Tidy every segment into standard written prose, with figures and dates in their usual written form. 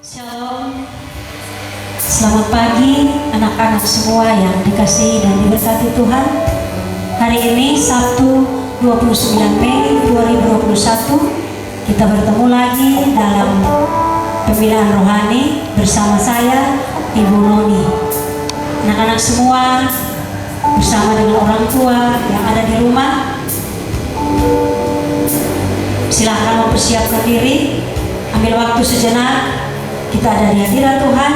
Shalom. Selamat pagi anak-anak semua yang dikasihi dan diberkati Tuhan. Hari ini Sabtu 29 Mei 2021 kita bertemu lagi dalam pembinaan rohani bersama saya Ibu Noni. Anak-anak semua bersama dengan orang tua yang ada di rumah, silahkan mempersiapkan diri, ambil waktu sejenak. Kita ada di hadirat Tuhan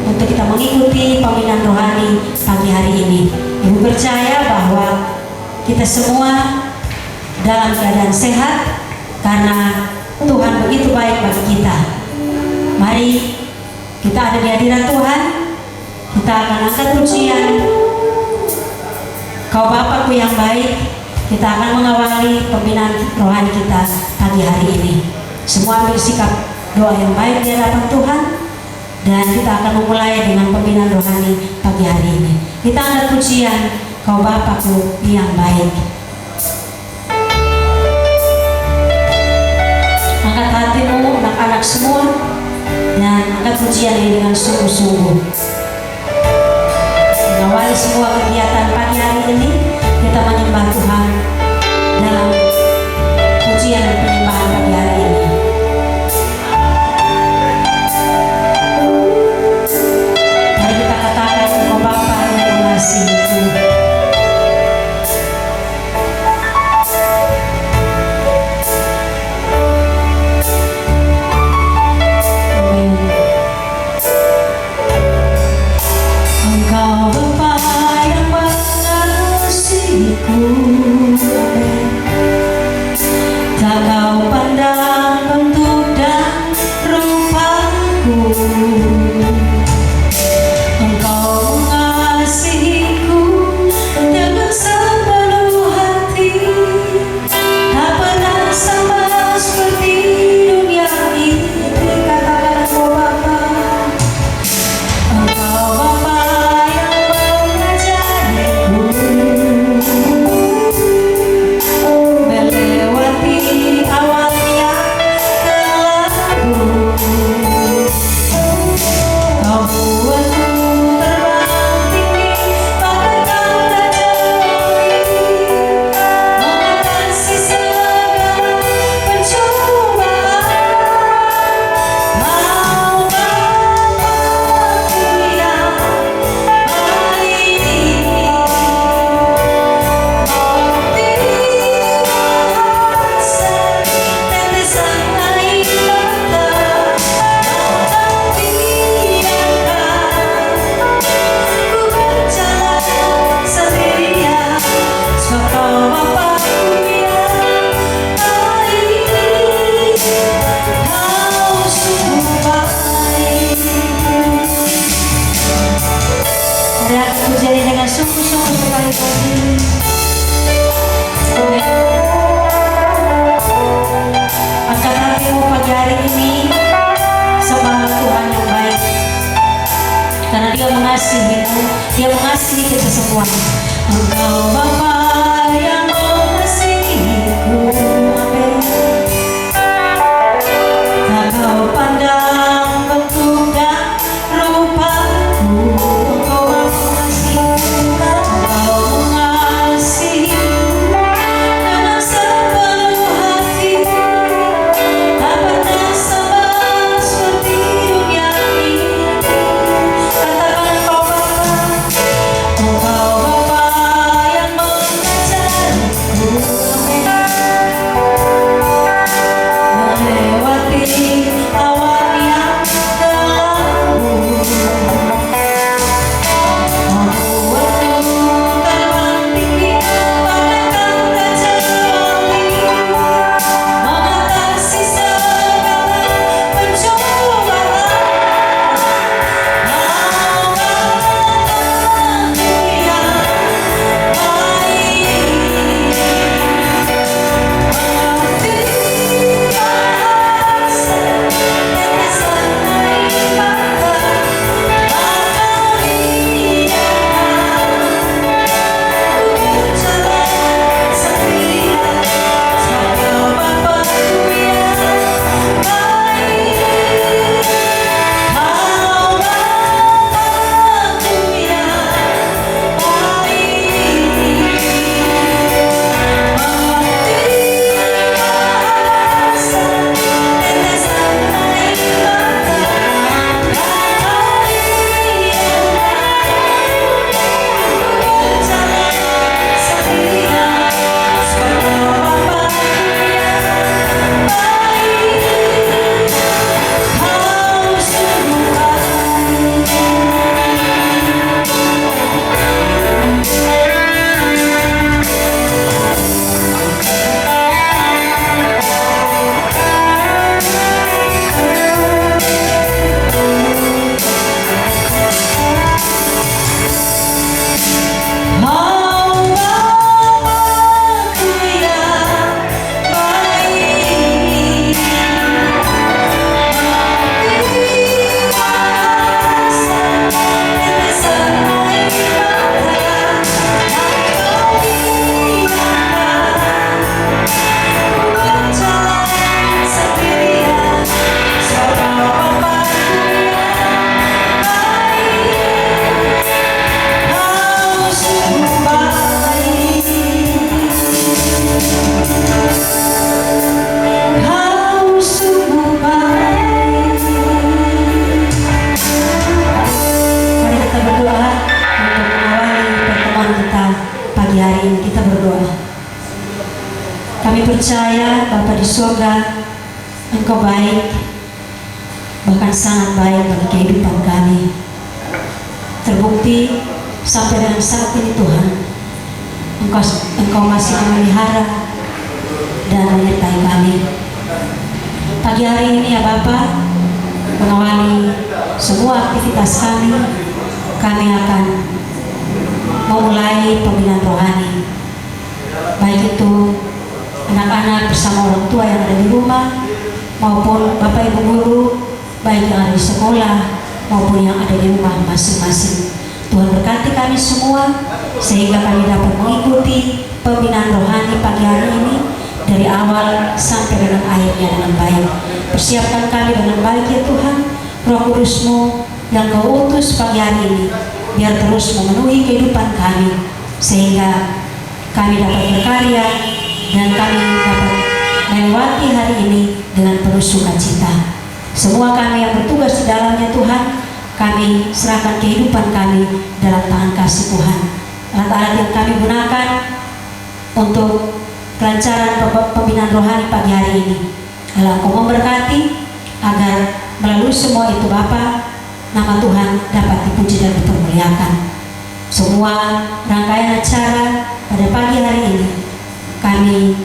untuk kita mengikuti pembinaan rohani pagi hari ini. Ibu percaya bahwa kita semua dalam keadaan sehat karena Tuhan begitu baik bagi kita. Mari kita ada di hadirat Tuhan. Kita akan angkat pujian Kau Bapakku yang baik. Kita akan mengawali pembinaan rohani kita pagi hari ini. Semua ambil sikap doa yang baik di hadapan Tuhan, dan kita akan memulai dengan pembinaan rohani pagi hari ini. Kita angkat pujian Kau Bapakku yang baik. Angkat hatimu anak-anak semua, dan angkat pujian ini dengan sungguh-sungguh. Mengawali semua kegiatan pagi hari ini, kita menyembah Tuhan dalam pujian dan penyembahan pagi hari ini. Mari kita katakan, Engkau Bapa yang mengasihiku. Tak kau pandang bentuk dan rupaku, Engkau mengasihiku dengan sepenuh hati. Tak pernah sama seperti dunia ini. Katakan Engkau Bapa, Engkau Bapa yang mengajariku melewati awal yang gelapku. Kau buatku terbang tinggi bagaikan raja mengatasi segala pencobaan. Mau Bapakku yang baik, tetesan air mata datang tiadakan. Ku berjalan sendirian, sebab Kau Bapakku yang baik. Kau sungguh baik. Mari aku pujian dengan sungguh-sungguh sekali lagi. Angkat hatimu pagi hari ini, sembahlah Tuhan yang baik, karena Dia mengasihimu, Dia mengasihi kita semua. Engkau Bapa yang mengasihiku, amin. Tak kau pandang bentuk dan rupaku, Engkau mengasihiku, Engkau mengasihiku dengan sepenuh hati. Tak pernah sama seperti dunia ini. Katakan Engkau Bapa, Engkau Bapa yang Kami percaya Bapa di surga, Engkau baik, bahkan sangat baik bagi kehidupan kami. Terbukti sampai dengan saat ini Tuhan, Engkau masih memelihara dan menyertai kami. Pagi hari ini ya Bapa, mengawali semua aktivitas kami akan memulai pembinaan rohani, baik itu anak-anak bersama orang tua yang ada di rumah, maupun Bapak Ibu guru, baik yang ada di sekolah maupun yang ada di rumah masing-masing. Tuhan berkati kami semua sehingga kami dapat mengikuti pembinaan rohani pagi hari ini dari awal sampai dengan akhirnya dengan baik. Persiapkan kami dengan baik ya Tuhan. Roh Kudus-Mu yang Kau utus pagi hari ini biar terus memenuhi kehidupan kami sehingga kami dapat berkarya dan kami dapat melewati hari ini dengan penuh sukacita. Semua kami yang bertugas di dalamnya Tuhan, kami serahkan kehidupan kami dalam tangan kasih Tuhan. Alat-alat yang kami gunakan untuk kelancaran pembinaan rohani pagi hari ini, Allah Engkau memberkati agar melalui semua itu Bapa, nama Tuhan dapat dipuji dan dipermuliakan. Semua rangkaian acara pada pagi hari ini kami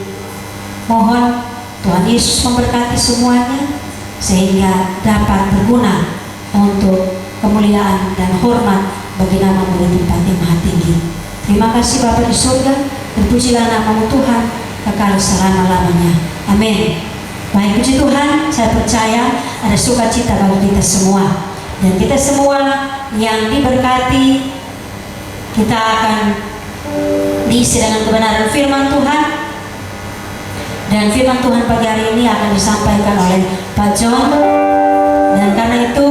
mohon Tuhan Yesus memberkati semuanya sehingga dapat berguna untuk kemuliaan dan hormat bagi nama-Mu di tempat yang maha tinggi. Terima kasih Bapa di surga, terpujilah nama-Mu Tuhan kekal selama-lamanya. Amin. Baik, puji Tuhan, saya percaya ada sukacita bagi kita semua. Dan kita semua yang diberkati, kita akan diisi dengan kebenaran firman Tuhan. Dan firman Tuhan pagi hari ini akan disampaikan oleh Pak John. Dan karena itu,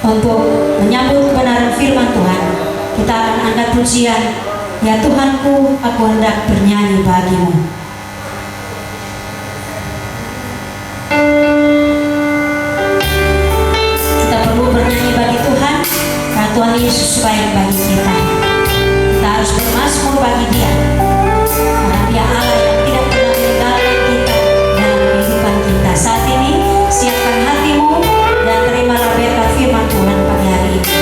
untuk menyambut kebenaran firman Tuhan, kita akan angkat pujian, ya Tuhanku, aku hendak bernyanyi bagimu. Kita perlu bernyanyi bagi Tuhan, karena Tuhan Yesus baik bagi kita. Kita harus bermazmur bagi Dia, karena Dia Allah yang tidak pernah meninggalkan kita dalam kehidupan kita. Saat ini siapkan hatimu dan terimalah berkat firman Tuhan pagi hari ini.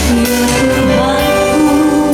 Ya Tuhanku,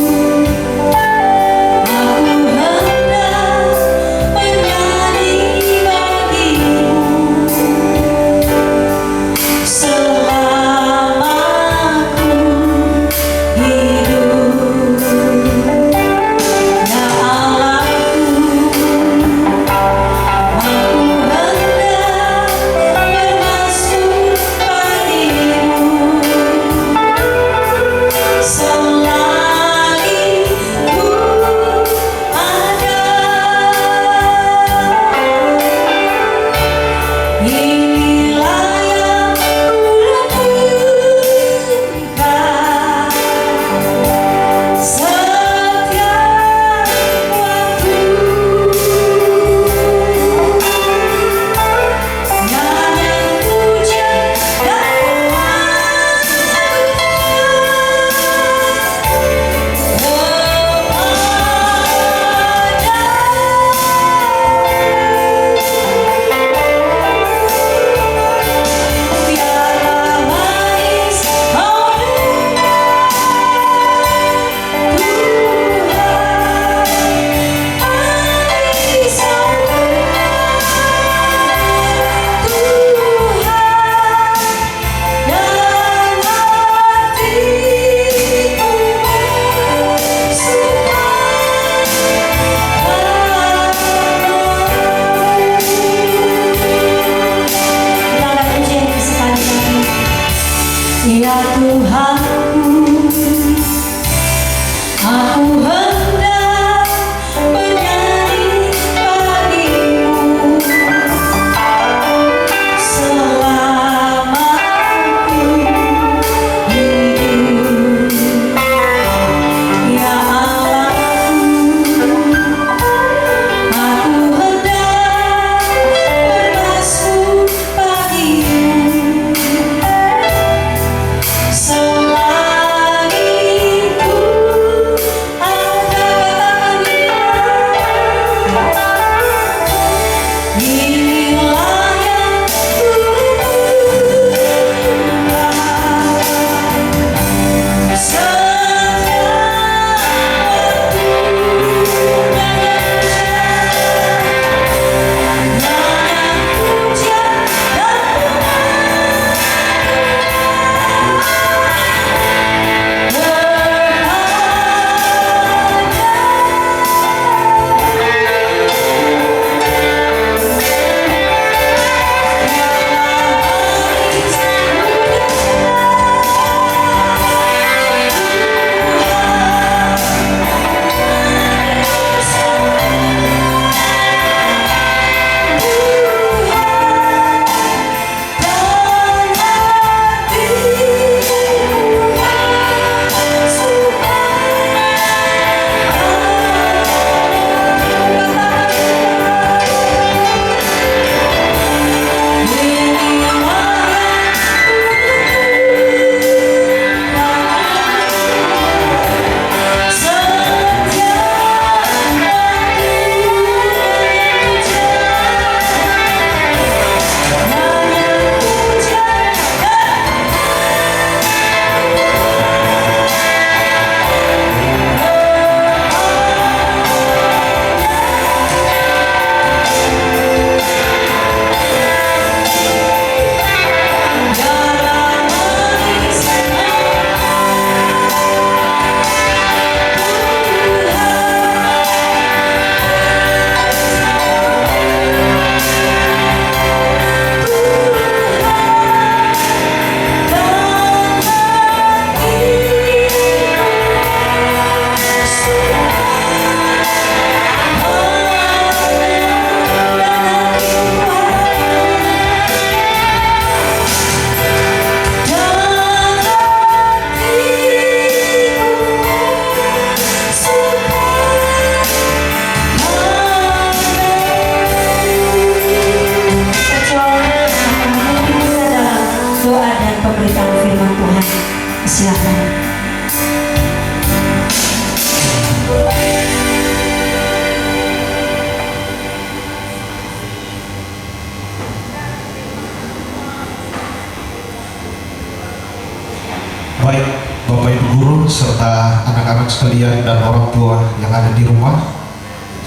Baik Bapak Ibu Guru serta anak-anak sekalian dan orang tua yang ada di rumah,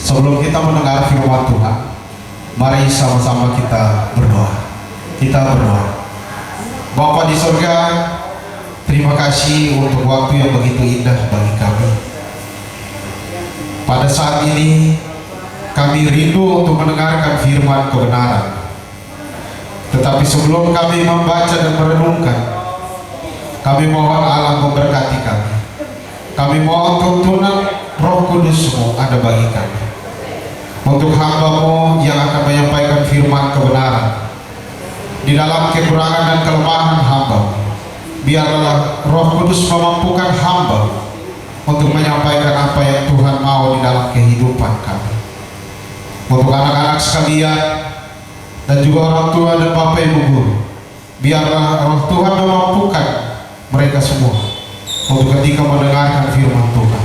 sebelum kita mendengar firman Tuhan, mari sama-sama kita berdoa. Kita berdoa. Bapa di surga, terima kasih untuk waktu yang begitu indah bagi kami. Pada saat ini kami rindu untuk mendengarkan firman kebenaran. Tetapi sebelum kami membaca dan merenungkan, kami mohon Allah memberkati kami. Kami mohon tuntunan Roh Kudus-Mu ada bagi kami. Untuk hamba-Mu yang akan menyampaikan firman kebenaran, di dalam kekurangan dan kelemahan hamba, biarlah Roh Kudus memampukan hamba untuk menyampaikan apa yang Tuhan mau di dalam kehidupan kami. Untuk anak-anak sekalian dan juga orang tua dan Bapak Ibu Guru, biarlah Roh Tuhan memampukan mereka semua untuk ketika mendengarkan firman Tuhan,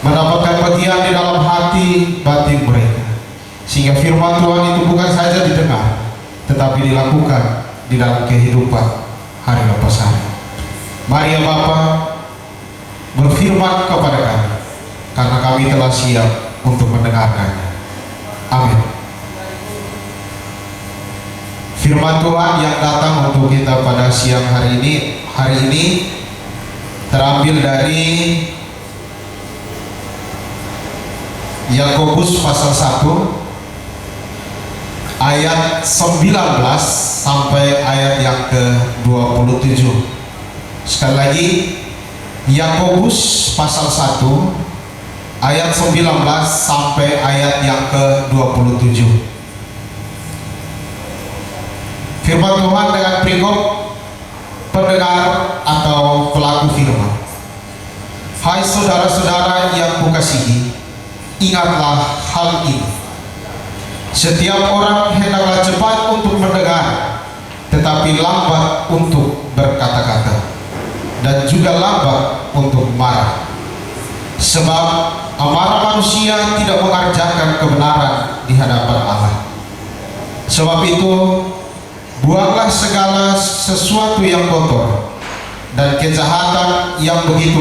mendapatkan bagian di dalam hati batin mereka, sehingga firman Tuhan itu bukan saja didengar, tetapi dilakukan di dalam kehidupan hari lepas hari. Mari ya Bapa, berfirman kepada kami, karena kami telah siap untuk mendengarkannya. Amin. Firman Tuhan yang datang untuk kita pada siang hari ini terambil dari Yakobus pasal 1 ayat 19 sampai ayat yang ke-27. Sekali lagi, Yakobus pasal 1 ayat 19 sampai ayat yang ke-27. Firman Tuhan dengan perikop pendengar atau pelaku firman. Hai saudara-saudara yang kukasihi, ingatlah hal ini. Setiap orang hendaklah cepat untuk mendengar, tetapi lambat untuk berkata-kata, dan juga lambat untuk marah. Sebab amarah manusia tidak mengerjakan kebenaran di hadapan Allah. Sebab itu, buanglah segala sesuatu yang kotor dan kejahatan yang begitu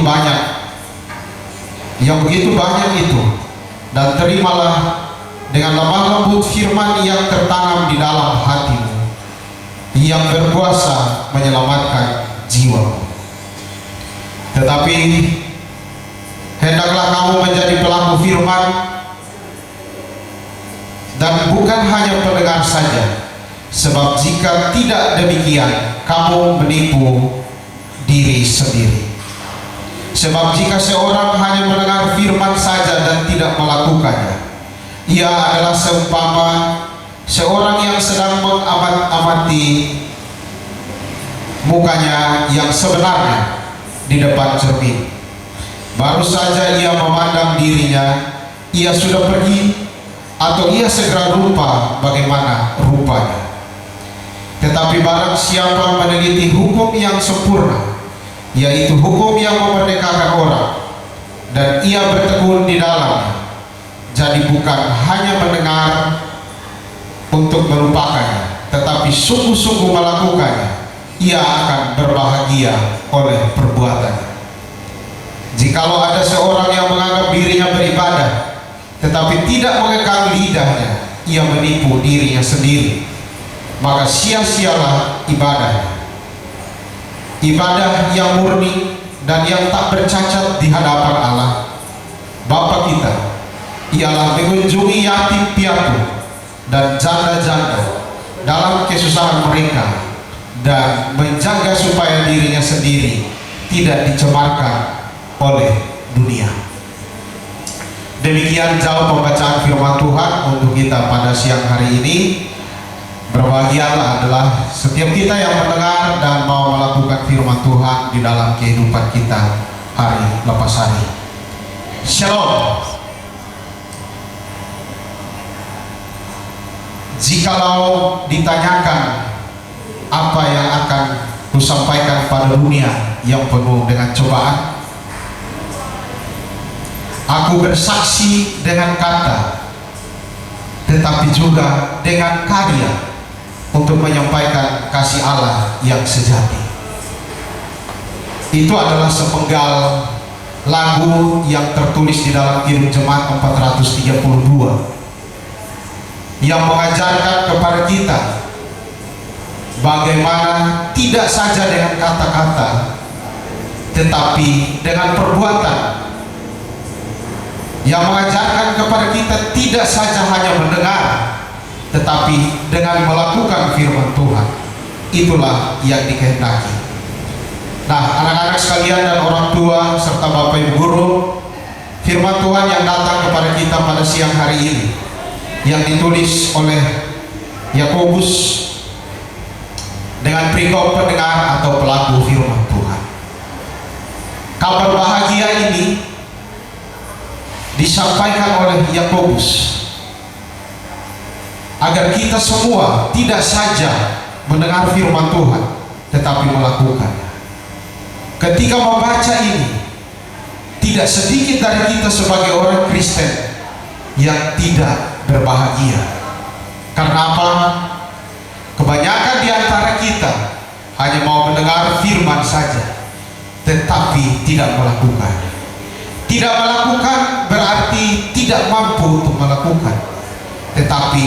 banyak itu, dan terimalah dengan lemah lembut firman yang tertanam di dalam hatimu, yang berkuasa menyelamatkan jiwa. Tetapi hendaklah kamu menjadi pelaku firman, dan bukan hanya pendengar saja, sebab jika tidak demikian, kamu menipu diri sendiri. Sebab jika seorang hanya mendengar firman saja dan tidak melakukannya, ia adalah seumpama seorang yang sedang mengamati mukanya yang sebenarnya di depan cermin. Baru saja ia memandang dirinya, ia sudah pergi, atau ia segera lupa bagaimana rupanya. Tetapi barang siapa meneliti hukum yang sempurna, yaitu hukum yang memerdekakan orang, dan ia bertekun di dalamnya, jadi bukan hanya mendengar untuk melupakannya, tetapi sungguh-sungguh melakukannya, ia akan berbahagia oleh perbuatannya. Jikalau ada seorang yang menganggap dirinya beribadah, tetapi tidak mengekang lidahnya, ia menipu dirinya sendiri, maka sia-sialah ibadahnya. Ibadah yang murni dan yang tak bercacat di hadapan Allah Bapa kita ialah mengunjungi yatim piatu dan janda-janda dalam kesusahan mereka, dan menjaga supaya dirinya sendiri tidak dicemarkan oleh dunia. Demikian jauh pembacaan firman Tuhan untuk kita pada siang hari ini. Berbahagialah adalah setiap kita yang mendengar dan mau melakukan firman Tuhan di dalam kehidupan kita hari lepas hari. Shalom. Jikalau ditanyakan apa yang akan kusampaikan pada dunia yang penuh dengan cobaan, aku bersaksi dengan kata, tetapi juga dengan karya, untuk menyampaikan kasih Allah yang sejati. Itu adalah sepenggal lagu yang tertulis di dalam Kirim Jemaat 432 yang mengajarkan kepada kita bagaimana tidak saja dengan kata-kata, tetapi dengan perbuatan, yang mengajarkan kepada kita tidak saja hanya mendengar, tetapi dengan melakukan firman Tuhan. Itulah yang dikehendaki. Nah, anak-anak sekalian dan orang tua serta Bapak Ibu guru, firman Tuhan yang datang kepada kita pada siang hari ini, yang ditulis oleh Yakobus dengan perikop pendengar atau pelaku firman Tuhan. Kabar bahagia ini disampaikan oleh Yakobus agar kita semua tidak saja mendengar firman Tuhan, tetapi melakukannya. Ketika membaca ini, tidak sedikit dari kita sebagai orang Kristen yang tidak berbahagia. Karena apa? Kebanyakan di antara kita hanya mau mendengar firman saja, tetapi tidak melakukan. Tidak melakukan berarti tidak mampu untuk melakukan, tetapi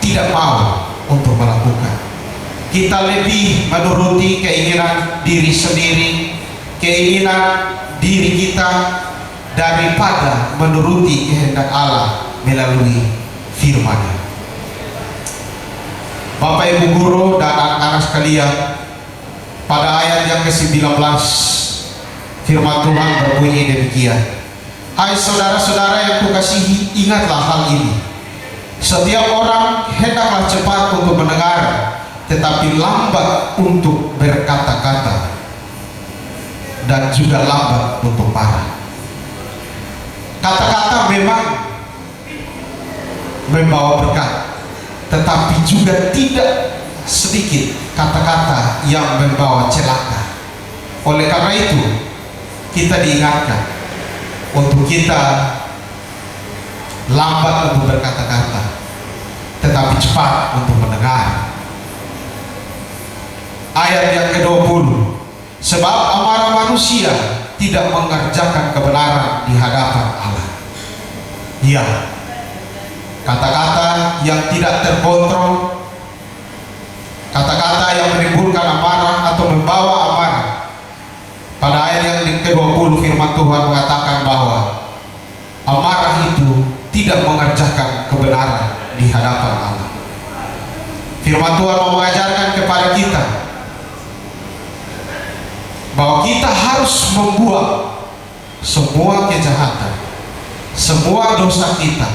tidak mau untuk melakukan. Kita lebih menuruti keinginan diri sendiri, keinginan diri kita, daripada menuruti kehendak Allah melalui firman-Nya. Bapak Ibu guru dan anak-anak sekalian, pada ayat yang ke-19 firman Tuhan berbunyi demikian. Hai saudara-saudara yang kukasihi, ingatlah hal ini. Setiap orang hendaklah cepat untuk mendengar, tetapi lambat untuk berkata-kata, dan juga lambat untuk marah. Kata-kata memang membawa berkat, tetapi juga tidak sedikit kata-kata yang membawa celaka. Oleh karena itu, kita diingatkan untuk kita lambat untuk berkata-kata, tetapi cepat untuk mendengar. mendengar. Ayat yang ke-20, sebab amarah manusia tidak mengerjakan kebenaran di hadapan Allah. Ya, kata-kata yang tidak terkontrol, kata-kata yang menimbulkan amarah atau membawa amarah. Pada ayat yang ke-20 firman Tuhan mengatakan bahwa amarah itu tidak mengerjakan kebenaran di hadapan Allah. Firman Tuhan mau mengajarkan kepada kita bahwa kita harus membuang semua kejahatan, semua dosa kita,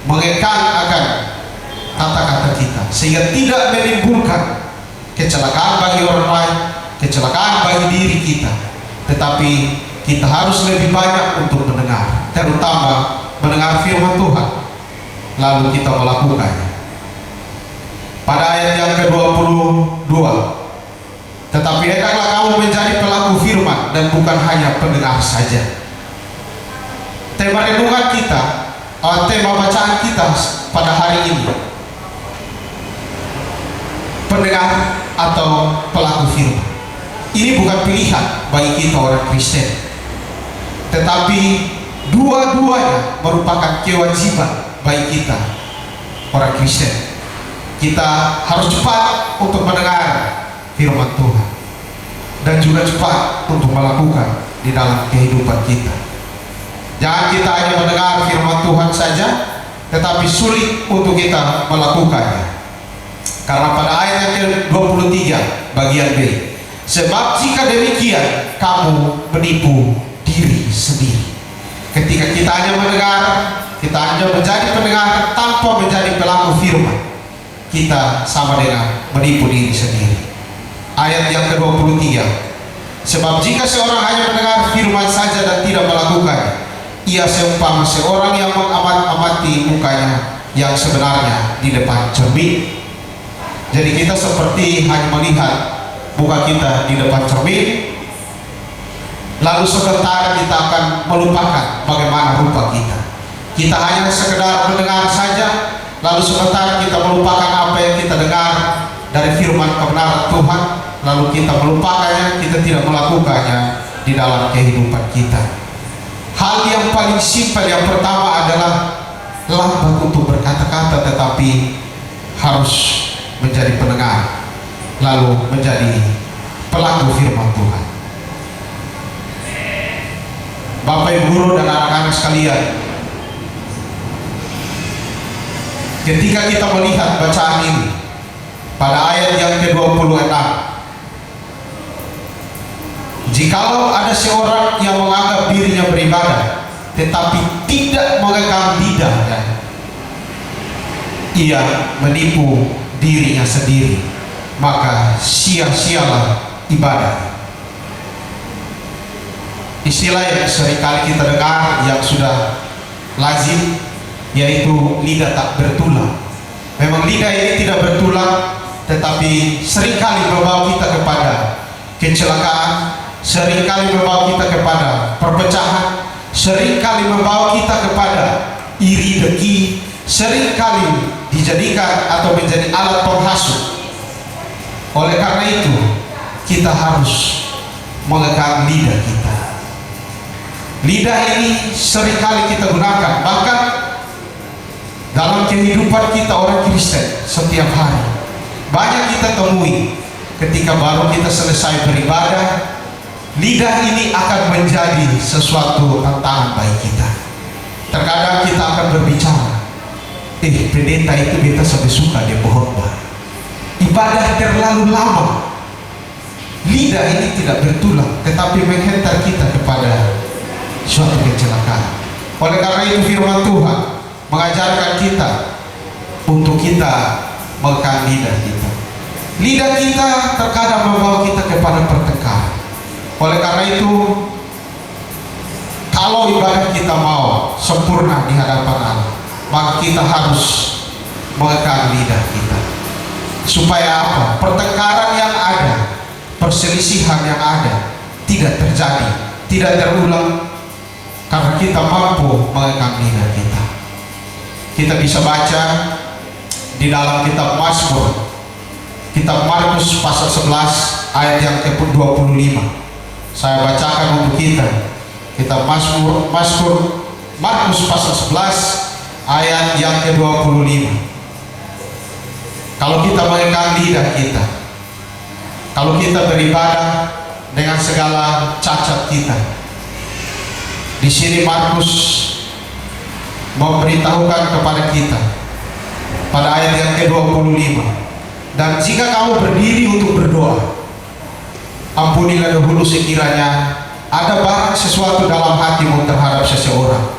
mengekang akan kata-kata kita, sehingga tidak menimbulkan kecelakaan bagi orang lain, kecelakaan bagi diri kita, tetapi kita harus lebih banyak untuk mendengar, terutama mendengar firman Tuhan, lalu kita melakukannya. Pada ayat yang ke-22, tetapi hendaklah kamu menjadi pelaku firman dan bukan hanya pendengar saja. Tema renungan kita, tema bacaan kita pada hari ini, pendengar atau pelaku firman. Ini bukan pilihan bagi kita orang Kristen, tetapi dua-duanya merupakan kewajiban bagi kita orang Kristen. Kita harus cepat untuk mendengar firman Tuhan dan juga cepat untuk melakukan di dalam kehidupan kita. Jangan kita hanya mendengar firman Tuhan saja, tetapi sulit untuk kita melakukannya. Karena pada ayat yang ke-23 bagian B, sebab jika demikian kamu menipu diri sendiri. Ketika kita hanya mendengar, kita hanya menjadi pendengar tanpa menjadi pelaku firman, kita sama dengan menipu diri sendiri. Ayat yang ke-23, sebab jika seorang hanya mendengar firman saja dan tidak melakukan, ia seumpama seorang yang mengamati mukanya yang sebenarnya di depan cermin. Jadi kita seperti hanya melihat muka kita di depan cermin, lalu sebentar kita akan melupakan bagaimana rupa kita. Kita hanya sekedar mendengar saja, lalu sebentar kita melupakan apa yang kita dengar dari firman kebenaran Tuhan, lalu kita melupakannya, kita tidak melakukannya di dalam kehidupan kita. Hal yang paling simpel yang pertama adalah lambat untuk berkata-kata, tetapi harus menjadi pendengar, lalu menjadi pelaku firman Tuhan. Bapak Ibu guru dan anak-anak sekalian, ketika kita melihat bacaan ini pada ayat yang ke-26, jikalau ada seorang yang menganggap dirinya beribadah tetapi tidak mengekang lidahnya, ia menipu dirinya sendiri, maka sia-sialah ibadah. Istilah yang seringkali kita dengar yang sudah lazim, yaitu lidah tak bertulang. Memang lidah ini tidak bertulang, tetapi seringkali membawa kita kepada kecelakaan, seringkali membawa kita kepada perpecahan, seringkali membawa kita kepada iri dengki, seringkali dijadikan atau menjadi alat penghasut. Oleh karena itu, kita harus mengekang lidah kita. Lidah ini seringkali kita gunakan, bahkan dalam kehidupan kita orang Kristen setiap hari. Banyak kita temui ketika baru kita selesai beribadah, lidah ini akan menjadi sesuatu tantangan bagi kita. Terkadang kita akan berbicara, pendeta itu beta sampai suka dia khotbah, ibadah terlalu lama. Lidah ini tidak bertulang, tetapi menghantar kita kepada suatu kecelakaan. Oleh karena itu firman Tuhan mengajarkan kita untuk kita mengekang lidah kita. Lidah kita terkadang membawa kita kepada pertengkaran. Oleh karena itu, kalau ibadah kita mau sempurna di hadapan Allah, maka kita harus mengekang lidah kita. Supaya apa? Pertengkaran yang ada, perselisihan yang ada tidak terjadi, tidak terulang, karena kita mampu mengekang lidah kita. Kita bisa baca di dalam kitab Mazmur, kitab Markus pasal 11 ayat yang ke-25. Saya bacakan untuk kita. Kitab Mazmur Markus pasal 11 ayat yang ke-25. Kalau kita mengekang lidah kita, kalau kita beribadah dengan segala cacat kita, di sini Markus memberitahukan kepada kita pada ayat yang ke-25, dan jika kamu berdiri untuk berdoa, ampunilah dahulu sekiranya ada barang sesuatu dalam hatimu terhadap seseorang,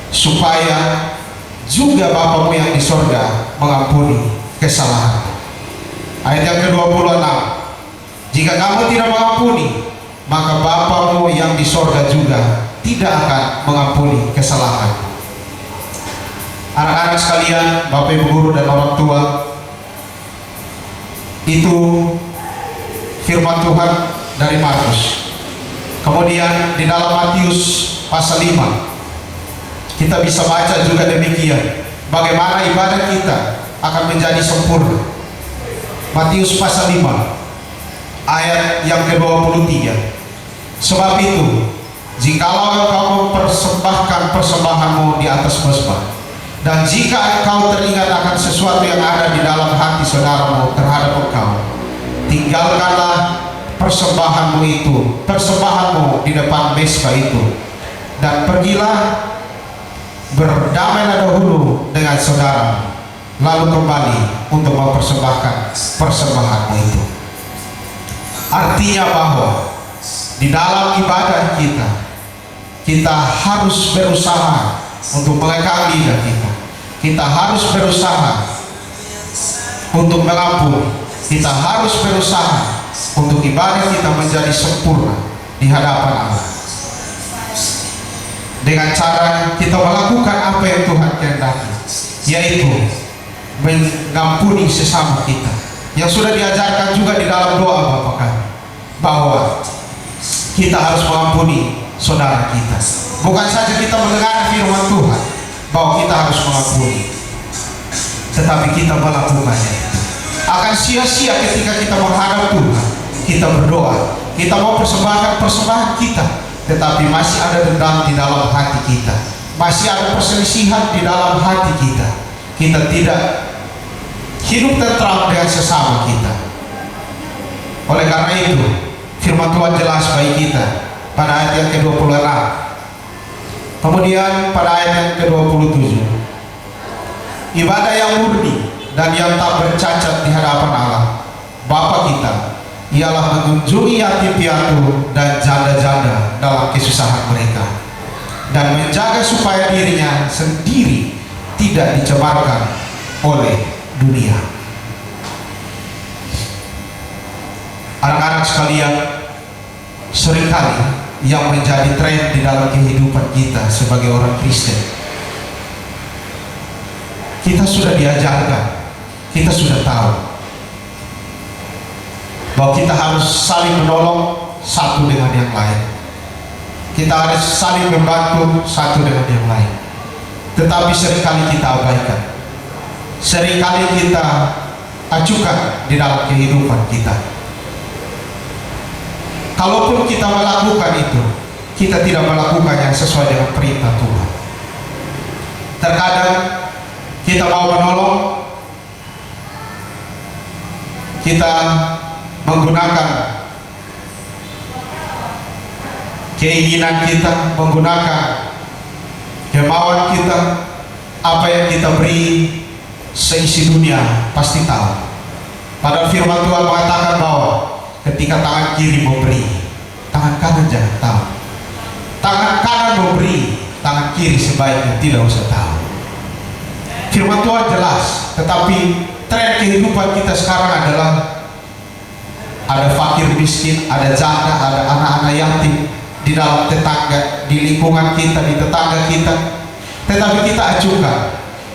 supaya juga Bapamu yang di sorga mengampuni kesalahan. Ayat yang ke-26, jika kamu tidak mengampuni, maka Bapamu yang di sorga juga tidak akan mengampuni kesalahan. Anak-anak sekalian, Bapak Ibu guru dan orang tua, itu firman Tuhan dari Markus. Kemudian di dalam Matius pasal 5 kita bisa baca juga demikian, bagaimana ibadah kita akan menjadi sempurna. Matius pasal 5 ayat yang ke-23, sebab itu jikalau engkau mempersembahkan persembahanmu di atas mezbah, dan jika engkau teringat akan sesuatu yang ada di dalam hati saudaramu terhadap engkau, tinggalkanlah persembahanmu di depan mezbah itu, dan pergilah berdamailah dahulu dengan saudara, lalu kembali untuk mempersembahkan persembahanmu itu. Artinya bahwa di dalam ibadah kita harus berusaha untuk mengekang lidah kita. Kita harus berusaha untuk mengampuni. Kita harus berusaha untuk ibadah kita menjadi sempurna di hadapan Allah, dengan cara kita melakukan apa yang Tuhan kehendaki, yaitu mengampuni sesama kita, yang sudah diajarkan juga di dalam doa Bapa kami, bahwa kita harus mengampuni saudara kita. Bukan saja kita mendengar firman Tuhan bahwa kita harus mengampuni, tetapi kita melakukannya. Akan sia-sia ketika kita menghadap Tuhan, kita berdoa, kita mau persembahkan persembahan kita, tetapi masih ada dendam di dalam hati kita, masih ada perselisihan di dalam hati kita. Kita tidak hidup tentram dengan sesama kita. Oleh karena itu, firman Tuhan jelas bagi kita pada ayat yang ke-26. Kemudian pada ayat yang ke-27, ibadah yang murni dan yang tak bercacat di hadapan Allah Bapa kita ialah mengunjungi yatim piatu dan janda-janda dalam kesusahan mereka, dan menjaga supaya dirinya sendiri tidak dicemarkan oleh dunia. Anak-anak sekalian, seringkali yang menjadi tren di dalam kehidupan kita sebagai orang Kristen, kita sudah diajarkan, kita sudah tahu bahwa kita harus saling menolong satu dengan yang lain, kita harus saling membantu satu dengan yang lain. Tetapi seringkali kita abaikan, seringkali kita acukan di dalam kehidupan kita. Kalaupun kita melakukan itu, kita tidak melakukannya sesuai dengan perintah Tuhan. Terkadang kita mau menolong, kita menggunakan keinginan kita, menggunakan kemauan kita, apa yang kita beri seisi dunia pasti tahu. Padahal firman Tuhan mengatakan bahwa ketika tangan kiri memberi, tangan kanan jangan tahu. Tangan kanan memberi, tangan kiri sebaiknya tidak usah tahu. Firman Tuhan jelas, tetapi tren kehidupan kita sekarang adalah ada fakir miskin, ada janda, ada anak-anak yatim di dalam tetangga, di lingkungan kita, di tetangga kita. Tetapi kita acukan,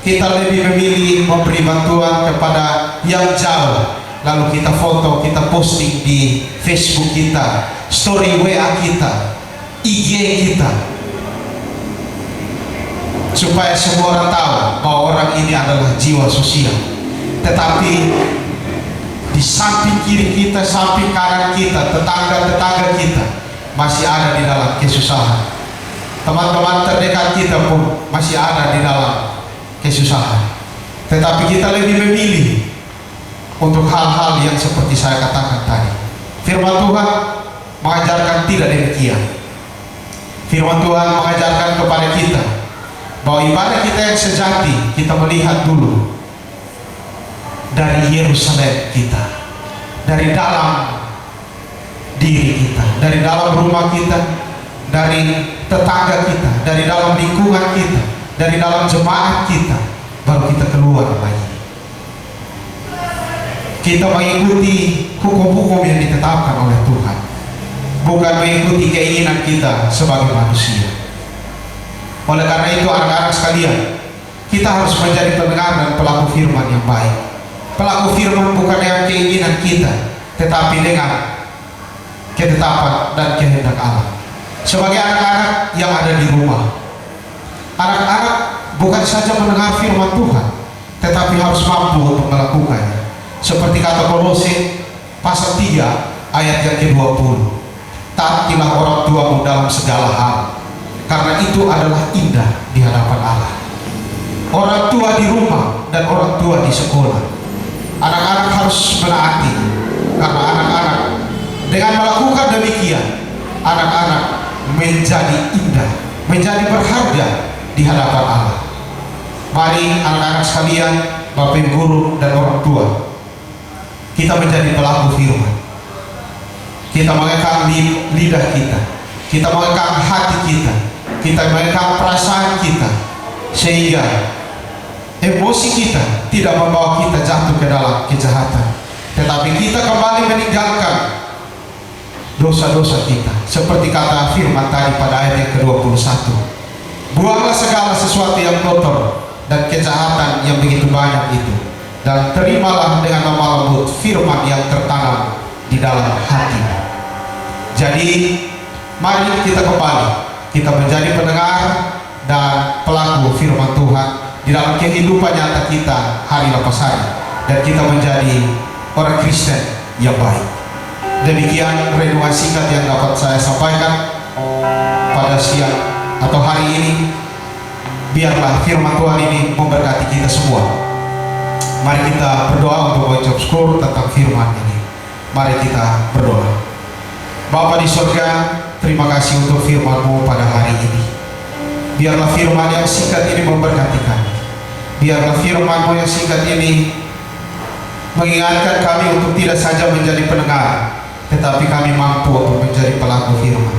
kita lebih memilih memberi bantuan kepada yang jauh, lalu kita foto, kita posting di Facebook kita, story WA kita, IG kita, supaya semua orang tahu bahwa orang ini adalah jiwa sosial. tetapi di samping kiri kita, samping kanan kita, tetangga-tetangga kita masih ada di dalam kesusahan. Teman-teman terdekat kita pun masih ada di dalam kesusahan. Tetapi kita lebih memilih untuk hal-hal yang seperti saya katakan tadi. Firman Tuhan mengajarkan tidak demikian. Firman Tuhan mengajarkan kepada kita bahwa ibadah kita yang sejati, kita melihat dulu dari Yerusalem kita, dari dalam diri kita, dari dalam rumah kita, dari tetangga kita, dari dalam lingkungan kita, dari dalam jemaat kita, baru kita keluar lagi. Kita mengikuti hukum-hukum yang ditetapkan oleh Tuhan, bukan mengikuti keinginan kita sebagai manusia. Oleh karena itu, anak-anak sekalian, kita harus menjadi pendengar dan pelaku firman yang baik. Pelaku firman bukan dengan keinginan kita, tetapi dengan ketetapan dan kehendak Allah. Sebagai anak-anak yang ada di rumah, anak-anak bukan saja mendengar firman Tuhan, tetapi harus mampu untuk melakukannya. Seperti kata Kolose pasal 3 ayat yang ke-20, taatilah orang tuamu dalam segala hal, karena itu adalah indah di hadapan Allah. Orang tua di rumah dan orang tua di sekolah, anak-anak harus menaati, karena anak-anak dengan melakukan demikian, anak-anak menjadi indah, menjadi berharga di hadapan Allah. Mari anak-anak sekalian, Bapak Ibu guru dan orang tua, kita menjadi pelaku firman. Kita mengekang lidah kita mengekang hati kita mengekang perasaan kita, sehingga emosi kita tidak membawa kita jatuh ke dalam kejahatan, tetapi kita kembali meninggalkan dosa-dosa kita. Seperti kata firman tadi pada ayat yang ke-21, buanglah segala sesuatu yang kotor dan kejahatan yang begitu banyak itu, dan terimalah dengan lemah lembut firman yang tertanam di dalam hati. Jadi mari kita kembali, kita menjadi pendengar dan pelaku firman Tuhan di dalam kehidupan nyata kita hari lepas hari, dan kita menjadi orang Kristen yang baik. Demikian renungan singkat yang dapat saya sampaikan pada siang atau hari ini. Biarlah firman Tuhan ini memberkati kita semua. Mari kita berdoa untuk mengucap syukur tentang firman ini. Mari kita berdoa. Bapa di surga, terima kasih untuk firman-Mu pada hari ini. Biarlah firman yang singkat ini memberkati kami. Biarlah firman-Mu yang singkat ini mengingatkan kami untuk tidak saja menjadi pendengar, tetapi kami mampu untuk menjadi pelaku firman.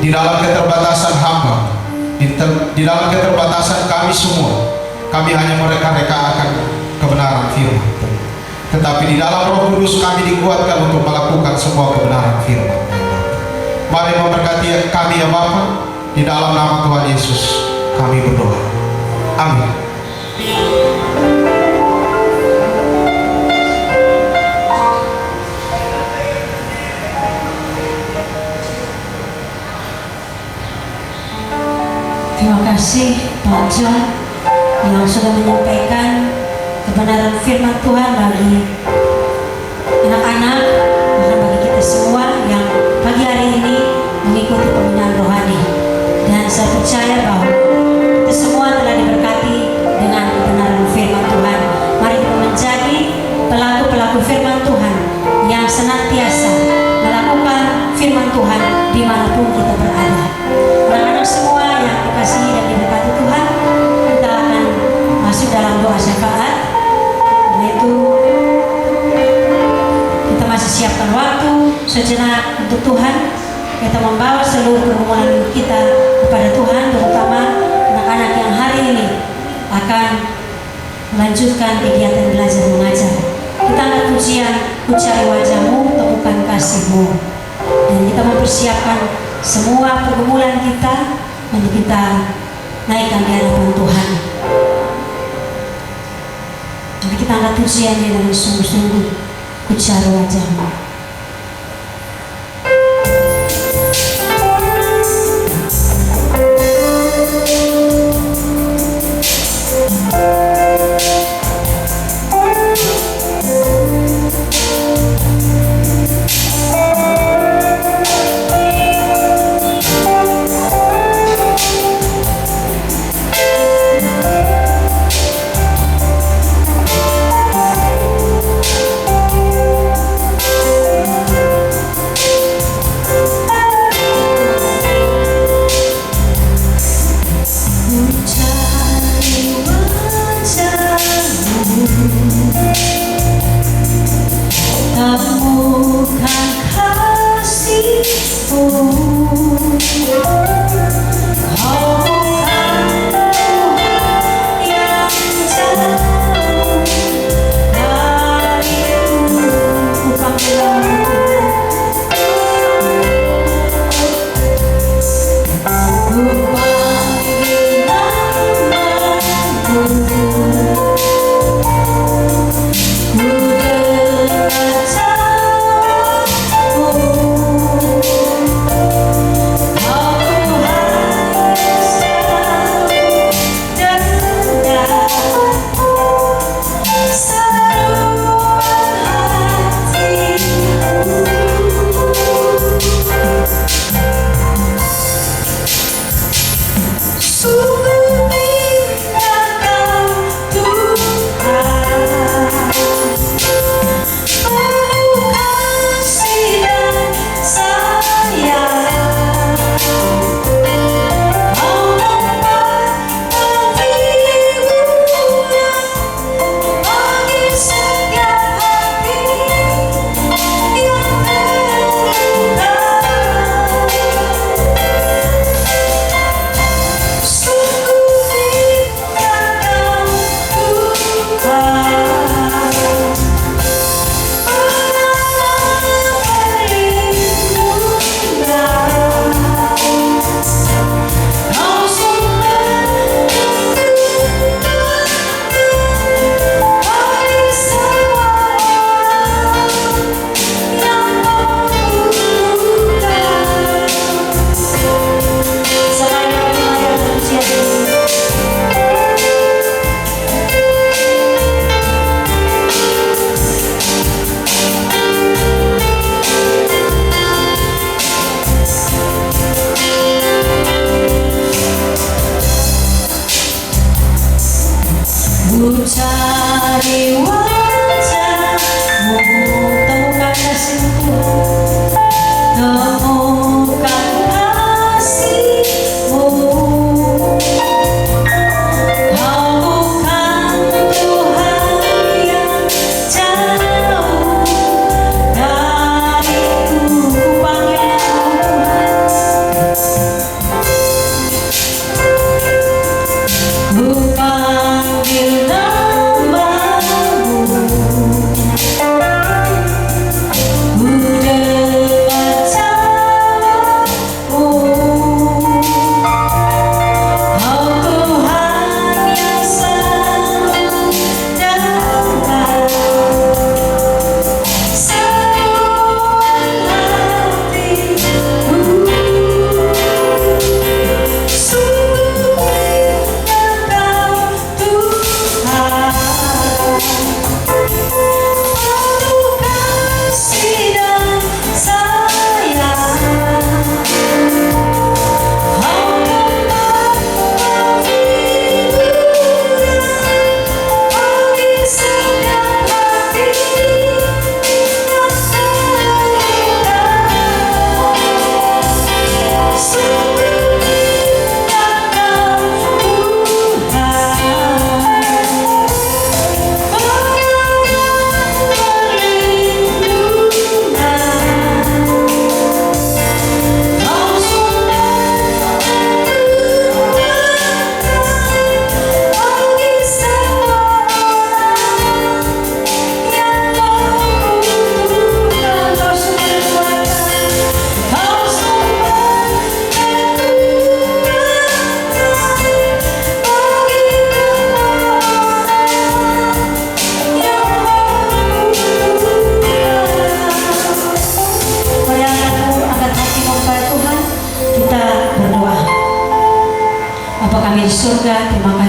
Di dalam keterbatasan hamba, di dalam keterbatasan kami semua, kami hanya mereka-reka akan kebenaran firman. Tetapi di dalam Roh Kudus kami dikuatkan untuk melakukan semua kebenaran firman. Mari memberkati kami ya Bapa, di dalam nama Tuhan Yesus kami berdoa. Amin. Terima kasih Pak John yang sudah menyampaikan kebenaran firman Tuhan bagi anak-anak, bahkan bagi kita semua yang pagi hari ini mengikuti pembinaan rohani. Dan saya percaya bahwa kita semua telah diberkati dengan kebenaran firman Tuhan. Mari kita menjadi pelaku-pelaku firman Tuhan yang senantiasa melakukan firman Tuhan dimanapun kita berada. Anak-anak semua yang dikasihi dan diberkati Tuhan, kita akan masuk dalam doa syafaat. Yaitu kita masih siapkan waktu sejenak untuk Tuhan. Kita membawa seluruh pergumulan kita kepada Tuhan, terutama anak-anak yang hari ini akan melanjutkan kegiatan belajar mengajar. Kita angkat pujian, ku cari wajah-Mu, temukan kasih-Mu, dan kita mempersiapkan semua pergumulan kita untuk kita naikkan di hadapan Tuhan. Jadi kita angkat pujiannya dengan sungguh-sungguh, ku cari wajah-Mu.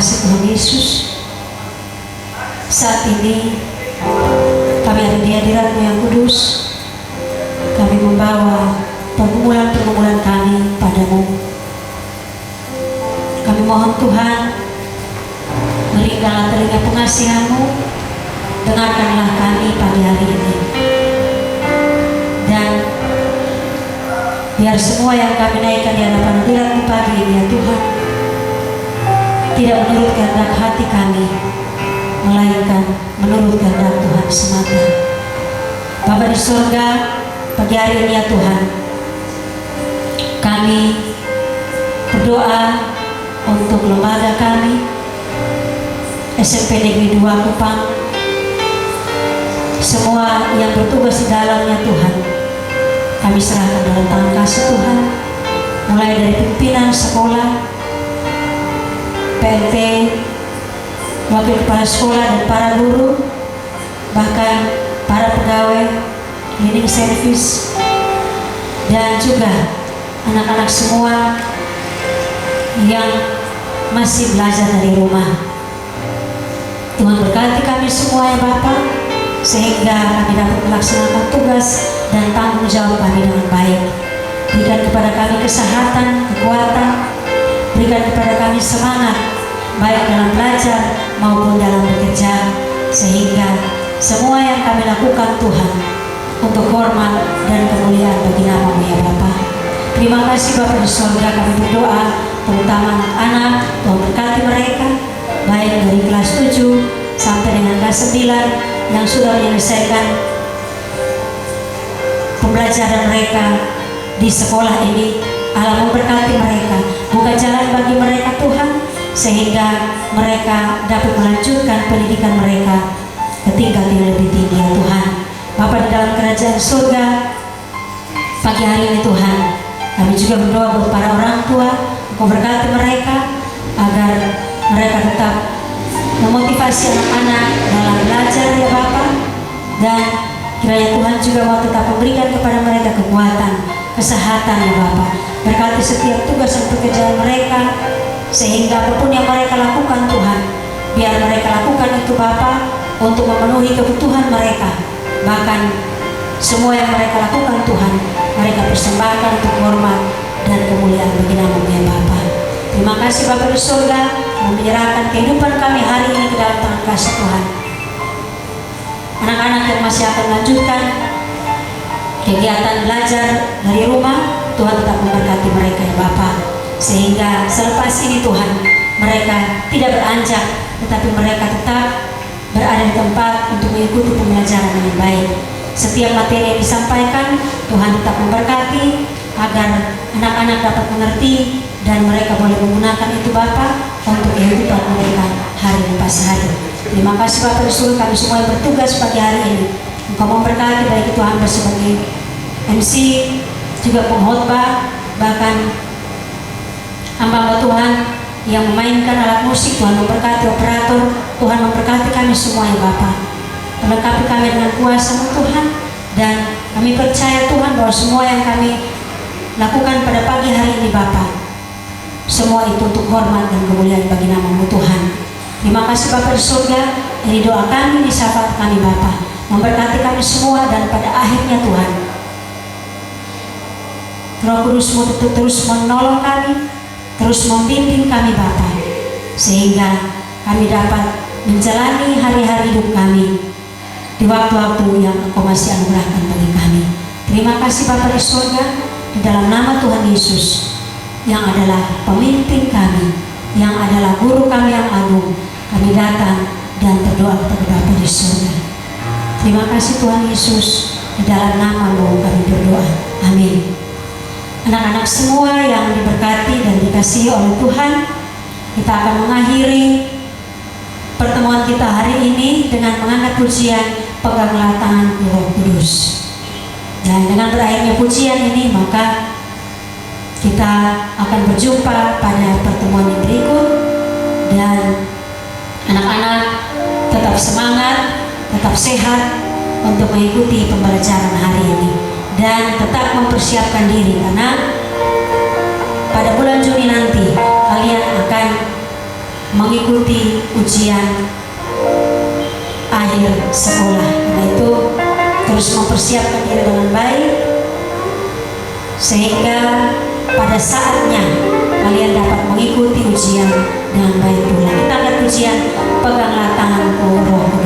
kasih Tuhan Yesus. Saat ini kami ada di hadirat-Mu yang kudus. Kami membawa pergumulan-pergumulan kami padamu. Kami mohon Tuhan, berikanlah telinga pengasihan-Mu, dengarkanlah kami pagi hari ini. Dan biar semua yang kami naikkan di hadapan hadirat-Mu pagi ini ya Tuhan, tidak menurut kehendak hati kami, melainkan menurut kehendak Tuhan semata. Bapa di surga, pagi hari ini ya Tuhan, kami berdoa untuk lembaga kami SMP Negeri 2 Kupang, semua yang bertugas di dalamnya Tuhan, kami serahkan dalam tangan kasih Tuhan, mulai dari pimpinan sekolah, PLT, wakil kepala sekolah dan para guru, bahkan para pegawai cleaning service, dan juga anak-anak semua yang masih belajar dari rumah. Tuhan berkati kami semua ya Bapak, sehingga kami dapat melaksanakan tugas dan tanggung jawab kami dengan baik. Berikan kepada kami kesehatan, kekuatan, berikan kepada kami semangat, baik dalam belajar maupun dalam bekerja, sehingga semua yang kami lakukan Tuhan untuk hormat dan kemuliaan bagi nama-Mu ya Bapa. Terima kasih Bapa di surga, kami berdoa terutama anak-anak, Tuhan berkati mereka, baik dari kelas 7 sampai dengan kelas 9 yang sudah menyelesaikan pembelajaran mereka di sekolah ini. Allah memberkati mereka, buka jalan bagi mereka Tuhan, sehingga mereka dapat melanjutkan pendidikan mereka ke tingkat yang lebih tinggi ya Tuhan. Bapa di dalam kerajaan surga, pagi hari ini Tuhan, kami juga berdoa buat para orang tua, Engkau berkati mereka agar mereka tetap memotivasi anak-anak dalam belajar ya Bapa, dan kiranya Tuhan juga mau tetap memberikan kepada mereka kekuatan, kesehatan ya Bapa. Berkati setiap tugas dan pekerjaan mereka, sehingga apapun yang mereka lakukan Tuhan, biar mereka lakukan itu Bapa untuk memenuhi kebutuhan mereka. Bahkan semua yang mereka lakukan Tuhan, mereka persembahkan untuk hormat dan kemuliaan bagi nama-Mu ya Bapa. Terima kasih Bapa di surga, menyerahkan kehidupan kami hari ini ke dalam tangan kasih Tuhan. Anak-anak yang masih akan melanjutkan kegiatan belajar dari rumah, Tuhan tetap memberkati mereka ya Bapa, sehingga selepas ini Tuhan, mereka tidak beranjak, tetapi mereka tetap berada di tempat untuk mengikuti pembelajaran dengan baik. Setiap materi yang disampaikan, Tuhan tetap memberkati agar anak-anak dapat mengerti dan mereka boleh menggunakan itu Bapa untuk kehidupan mereka hari lepas hari. Terima kasih Bapa di surga, kami semua yang bertugas pagi hari ini, Engkau memberkati baik itu hamba sebagai MC, juga pengkhotbah, bahkan hamba Tuhan yang memainkan alat musik. Tuhan memberkati operator, Tuhan memberkati kami semua ya Bapa, melengkapi kami dengan kuasa Tuhan, dan kami percaya Tuhan bahwa semua yang kami lakukan pada pagi hari ini Bapa, semua itu untuk hormat dan kemuliaan bagi nama-Mu Tuhan. Terima kasih Bapa di surga, ini doa kami, ini syafaat kami Bapa, memberkati kami semua, dan pada akhirnya Tuhan, Roh Kudus-Mu terus menolong kami, terus membimbing kami Bapa, sehingga kami dapat menjalani hari-hari hidup kami di waktu-waktu yang Engkau masih anugerahkan bagi kami. Terima kasih Bapa di surga, di dalam nama Tuhan Yesus yang adalah pemimpin kami, yang adalah guru kami yang agung, kami datang dan berdoa kepada Bapa di surga. Terima kasih Tuhan Yesus, di dalam nama-Mu kami berdoa. Amin. Anak-anak semua yang diberkati dan dikasihi oleh Tuhan, kita akan mengakhiri pertemuan kita hari ini dengan mengangkat pujian Peganglah Tanganku Roh Kudus. Dan dengan berakhirnya pujian ini, maka kita akan berjumpa pada pertemuan yang berikut. Dan anak-anak tetap semangat, tetap sehat untuk mengikuti pembelajaran hari ini, dan tetap mempersiapkan diri, karena pada bulan Juni nanti kalian akan mengikuti ujian akhir sekolah. Karena itu terus mempersiapkan diri dengan baik sehingga pada saatnya kalian dapat mengikuti ujian dengan baik pula. Kita akan ujian, peganglah tanganku roh